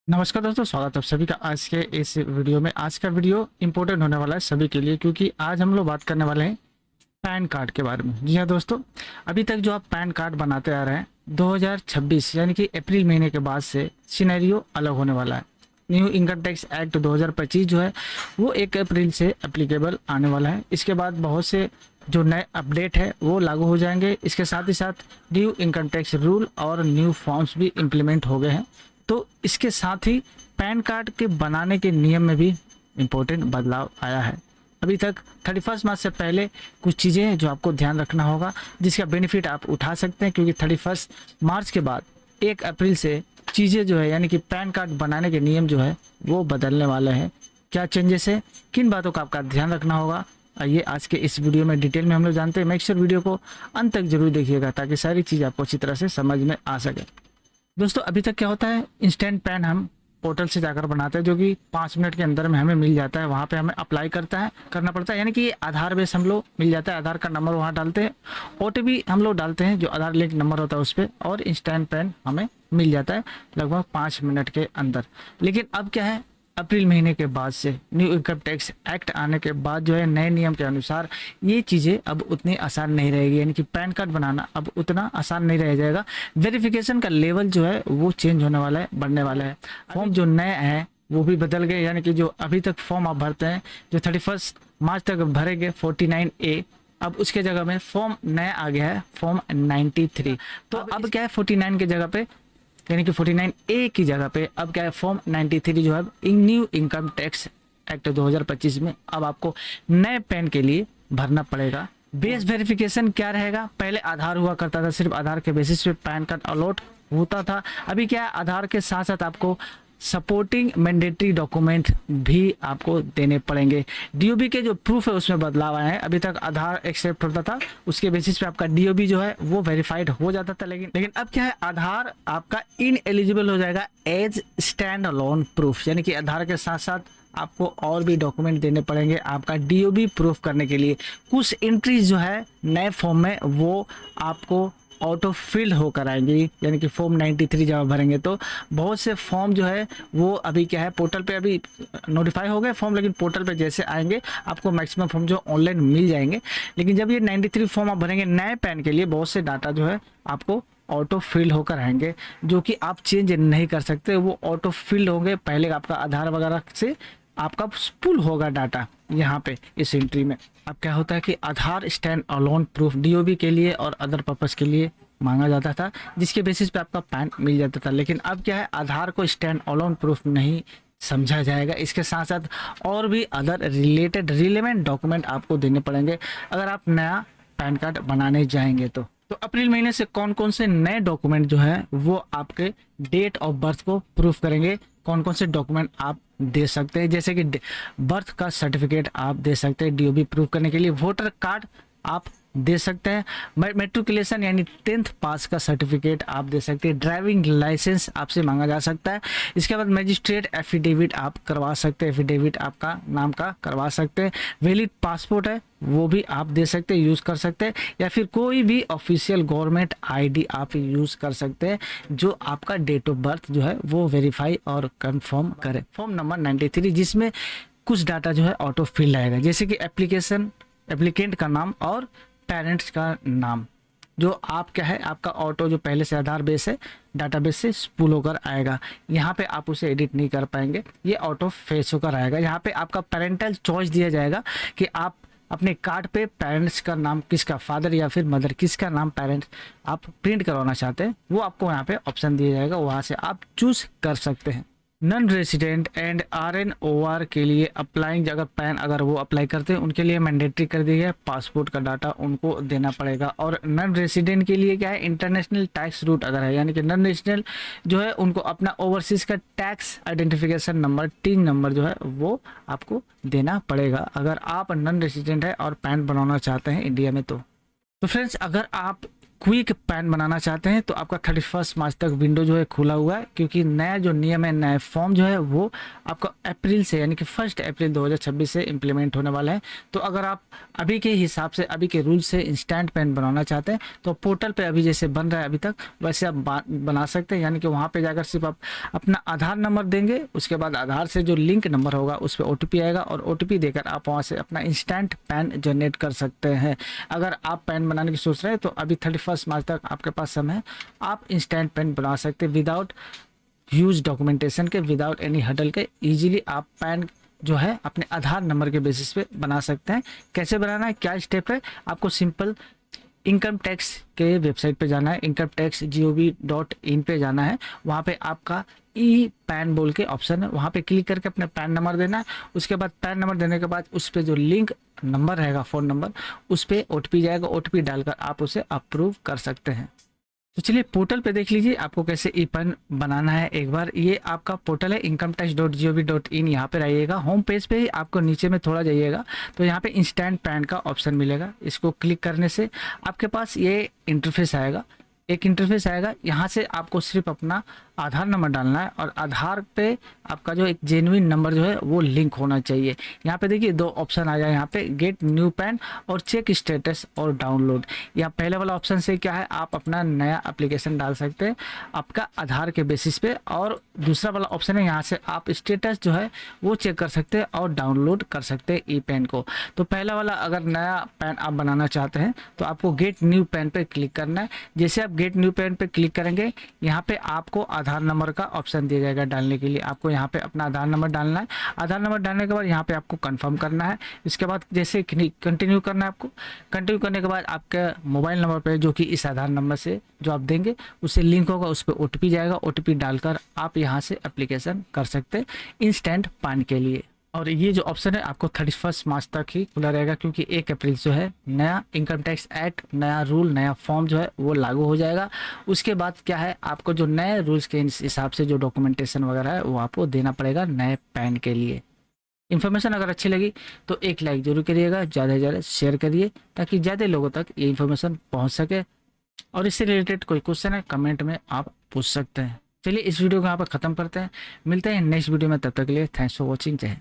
नमस्कार दोस्तों, स्वागत है आप सभी का आज के इस वीडियो में। आज का वीडियो इंपॉर्टेंट होने वाला है सभी के लिए, क्योंकि आज हम लोग बात करने वाले हैं पैन कार्ड के बारे में। जी हाँ दोस्तों, अभी तक जो आप पैन कार्ड बनाते आ रहे हैं 2026 यानी कि अप्रैल महीने के बाद से सिनेरियो अलग होने वाला है। न्यू इनकम टैक्स एक्ट 2025 जो है वो 1 अप्रैल से एप्लीकेबल आने वाला है। इसके बाद बहुत से जो नए अपडेट है वो लागू हो जाएंगे। इसके साथ ही साथ न्यू इनकम टैक्स रूल और न्यू फॉर्म्स भी इम्प्लीमेंट हो गए हैं। तो इसके साथ ही पैन कार्ड के बनाने के नियम में भी इम्पोर्टेंट बदलाव आया है। अभी तक 31 मार्च से पहले कुछ चीज़ें हैं जो आपको ध्यान रखना होगा, जिसका बेनिफिट आप उठा सकते हैं, क्योंकि 31 मार्च के बाद 1 अप्रैल से चीज़ें जो है यानी कि पैन कार्ड बनाने के नियम जो है वो बदलने वाले हैं। क्या चेंजेस है, किन बातों का आपका ध्यान रखना होगा, आइए आज के इस वीडियो में डिटेल में हम लोग जानते हैं। मेक श्योर वीडियो को अंत तक जरूर देखिएगा ताकि सारी चीज़ आपको अच्छी तरह से समझ में आ सके। दोस्तों, अभी तक क्या होता है, इंस्टेंट पैन हम पोर्टल से जाकर बनाते हैं, जो कि 5 मिनट के अंदर में हमें मिल जाता है। वहाँ पे हमें अप्लाई करना पड़ता है, यानी कि आधार बेस हम लोग मिल जाता है। आधार का नंबर वहाँ डालते हैं, ओटीपी हम लोग डालते हैं जो आधार लिंक नंबर होता है उस पर, और इंस्टेंट पैन हमें मिल जाता है लगभग 5 मिनट के अंदर। लेकिन अब क्या है, अप्रैल महीने के बाद से न्यू इनकम टैक्स एक्ट आने के बाद जो है नए नियम के अनुसार ये चीज़ें अब उतनी आसान नहीं रहेगी, यानी कि पैन कार्ड बनाना अब उतना आसान नहीं रह जाएगा। वेरिफिकेशन का लेवल जो है वो चेंज होने वाला है, बढ़ने वाला है। फॉर्म जो नए हैं वो भी बदल गए, यानी कि जो अभी तक फॉर्म आप भरते हैं जो 31 मार्च तक भरेंगे 49A, अब उसके जगह में फॉर्म नया आ गया है, फॉर्म 93। तो अब क्या है, 49 के जगह पे यानी कि 49A की जगह पे अब क्या है, फॉर्म 93 जो है न्यू इनकम टैक्स एक्ट 2025 में अब आपको नए पैन के लिए भरना पड़ेगा। बेस वेरिफिकेशन क्या रहेगा, पहले आधार हुआ करता था, सिर्फ आधार के बेसिस पे पैन कार्ड अलॉट होता था। अभी क्या है, आधार के साथ साथ आपको सपोर्टिंग मैंडेटरी डॉक्यूमेंट भी आपको देने पड़ेंगे। डीओबी के जो प्रूफ है उसमें बदलाव आए हैं। अभी तक आधार एक्सेप्ट होता था, उसके बेसिस पे आपका डीओबी जो है वो वेरीफाइड हो जाता था, लेकिन अब क्या है, आधार आपका इन एलिजिबल हो जाएगा एज स्टैंड अलोन प्रूफ, यानी कि आधार के साथ साथ आपको और भी डॉक्यूमेंट देने पड़ेंगे आपका डीओबी प्रूफ करने के लिए। कुछ एंट्रीज जो है नए फॉर्म में वो आपको ऑटो फिल होकर आएंगी, यानी कि फॉर्म 93 जब भरेंगे तो बहुत से फॉर्म जो है वो अभी क्या है, पोर्टल पे अभी नोटिफाई हो गए फॉर्म, लेकिन पोर्टल पे जैसे आएंगे आपको मैक्सिमम फॉर्म जो ऑनलाइन मिल जाएंगे। लेकिन जब ये 93 फॉर्म आप भरेंगे नए पैन के लिए, बहुत से डाटा जो है आपको ऑटो फिल होकर आएंगे, जो कि आप चेंज नहीं कर सकते। वो ऑटो फिल होंगे, पहले आपका आधार वगैरह से आपका पुल होगा डाटा यहाँ पे इस एंट्री में। अब क्या होता है कि आधार स्टैंड अलोन प्रूफ डीओबी के लिए और अदर पर्पस के लिए मांगा जाता था, जिसके बेसिस पे आपका पैन मिल जाता था। लेकिन अब क्या है, आधार को स्टैंड अलोन प्रूफ नहीं समझा जाएगा, इसके साथ साथ और भी अदर रिलेटेड रिलेवेंट डॉक्यूमेंट आपको देने पड़ेंगे अगर आप नया पैन कार्ड बनाने जाएंगे तो अप्रैल महीने से कौन कौन से नए डॉक्यूमेंट जो है वो आपके डेट ऑफ बर्थ को प्रूफ करेंगे। कौन कौन से डॉक्यूमेंट आप दे सकते हैं, जैसे कि बर्थ का सर्टिफिकेट आप दे सकते हैं डीओबी प्रूफ करने के लिए, वोटर कार्ड आप दे सकते हैं, मेट्रिकुलेशन यानी 10th पास का सर्टिफिकेट आप दे सकते हैं, ड्राइविंग लाइसेंस आपसे मांगा जा सकता है। इसके बाद मजिस्ट्रेट एफिडेविट आप करवा सकते हैं, एफिडेविट आपका नाम का करवा सकते हैं। वैलिड पासपोर्ट है वो भी आप दे सकते हैं, यूज़ कर सकते हैं, या फिर कोई भी ऑफिशियल गवर्नमेंट आईडी आप यूज़ कर सकते हैं जो आपका डेट ऑफ बर्थ जो है वो वेरीफाई और कंफर्म करे। फॉर्म नंबर 93 जिसमें कुछ डाटा जो है ऑटो फिल आएगा, जैसे कि एप्लीकेंट का नाम और पेरेंट्स का नाम, जो आप क्या है आपका ऑटो जो पहले से आधार बेस है डाटाबेस से पुल होकर आएगा। यहाँ पे आप उसे एडिट नहीं कर पाएंगे, ये ऑटो फेच होकर आएगा। यहाँ पे आपका पेरेंटल चॉइस दिया जाएगा कि आप अपने कार्ड पे पेरेंट्स का नाम किसका, फादर या फिर मदर किसका नाम पेरेंट्स आप प्रिंट करवाना चाहते हैं, वो आपको यहाँ पे ऑप्शन दिया जाएगा, वहाँ से आप चूज कर सकते हैं। नॉन रेसिडेंट एंड RNOR के लिए अप्लाइंग, अगर पैन अगर वो अप्लाई करते हैं उनके लिए मैंडेटरी कर दिया गया, पासपोर्ट का डाटा उनको देना पड़ेगा। और नॉन रेसिडेंट के लिए क्या है, इंटरनेशनल टैक्स रूट अगर है, यानी कि नॉन रेसिडेंट जो है उनको अपना ओवरसीज का tax identification number tin number जो है वो आपको देना पड़ेगा अगर आप नॉन रेसिडेंट है और पैन बनाना चाहते हैं इंडिया में तो फ्रेंड्स, अगर आप क्विक पैन बनाना चाहते हैं तो आपका 31 मार्च तक विंडो जो है खुला हुआ है, क्योंकि नया जो नियम है, नया फॉर्म जो है वो आपका अप्रैल से यानी कि 1 अप्रैल 2026 से इम्प्लीमेंट होने वाला है। तो अगर आप अभी के हिसाब से, अभी के रूल से इंस्टेंट पैन बनाना चाहते हैं तो पोर्टल पे अभी जैसे बन रहा है अभी तक, वैसे आप बना सकते हैं। यानी कि वहाँ पे जाकर सिर्फ आप अपना आधार नंबर देंगे, उसके बाद आधार से जो लिंक नंबर होगा उस पर OTP आएगा और OTP देकर आप वहाँ से अपना इंस्टेंट पैन जनरेट कर सकते हैं। अगर आप पैन बनाने की सोच रहे हैं तो अभी 31 मार्च तक आपके पास समय है, आप इंस्टेंट पैन बना सकते हैं विदाउट ह्यूज डॉक्यूमेंटेशन के, विदाउट एनी हडल के। इजीली आप पैन जो है अपने आधार नंबर के बेसिस पे बना सकते हैं। कैसे बनाना है, क्या स्टेप है, आपको सिंपल इनकम टैक्स के वेबसाइट पे जाना है, incometax.gov.in पे जाना है। वहाँ पे आपका ई पैन बोल के ऑप्शन है, वहाँ पे क्लिक करके अपना पैन नंबर देना है। उसके बाद पैन नंबर देने के बाद उस पर जो लिंक नंबर रहेगा, फ़ोन नंबर, उस पर OTP जाएगा। OTP डालकर आप उसे अप्रूव कर सकते हैं। तो चलिए पोर्टल पे देख लीजिए आपको कैसे ई पैन बनाना है। एक बार ये आपका पोर्टल है incometax.gov.in, यहाँ पे रहिएगा। होम पेज पे ही आपको नीचे में थोड़ा जाइएगा तो यहाँ पे इंस्टेंट पैन का ऑप्शन मिलेगा। इसको क्लिक करने से आपके पास ये इंटरफेस आएगा, एक इंटरफेस आएगा। यहाँ से आपको सिर्फ अपना आधार नंबर डालना है और आधार पे आपका जो एक जेन्युइन नंबर जो है वो लिंक होना चाहिए। यहाँ पे देखिए 2 ऑप्शन आ जाए, यहाँ पे गेट न्यू पैन और चेक स्टेटस और डाउनलोड। यहाँ पहले वाला ऑप्शन से क्या है, आप अपना नया एप्लीकेशन डाल सकते हैं आपका आधार के बेसिस पे, और दूसरा वाला ऑप्शन है यहाँ से आप स्टेटस जो है वो चेक कर सकते हैं और डाउनलोड कर सकते हैं ई पैन को। तो पहला वाला अगर नया पैन आप बनाना चाहते हैं तो आपको गेट न्यू पैन पे क्लिक करना है। जैसे आप गेट न्यू पैन पे क्लिक करेंगे, यहाँ पे आपको आधार नंबर का ऑप्शन दिया जाएगा डालने के लिए। आपको यहाँ पे अपना आधार नंबर डालना है। आधार नंबर डालने के बाद यहाँ पे आपको कंफर्म करना है। इसके बाद जैसे कंटिन्यू करना है आपको। कंटिन्यू करने के बाद आपके मोबाइल नंबर पे जो कि इस आधार नंबर से जो आप देंगे उससे लिंक होगा, उस पर OTP जाएगा। OTP डालकर आप यहाँ से एप्लीकेशन कर सकते हैं इंस्टेंट पैन के लिए। और ये जो ऑप्शन है आपको 31 मार्च तक ही खुला रहेगा, क्योंकि 1 अप्रैल जो है नया इनकम टैक्स एक्ट, नया रूल, नया फॉर्म जो है वो लागू हो जाएगा। उसके बाद क्या है, आपको जो नए रूल्स के हिसाब से जो डॉक्यूमेंटेशन वगैरह है वो आपको देना पड़ेगा नए पैन के लिए। इन्फॉर्मेशन अगर अच्छी लगी तो एक लाइक जरूर करिएगा, ज़्यादा से ज़्यादा शेयर करिए ताकि ज़्यादा लोगों तक ये इन्फॉर्मेशन पहुँच सके। और इससे रिलेटेड कोई क्वेश्चन है कमेंट में आप पूछ सकते हैं। चलिए इस वीडियो को यहाँ पर ख़त्म करते हैं, मिलते हैं नेक्स्ट वीडियो में। तब तक के लिए थैंक्स फॉर वॉचिंग। जय हिंद।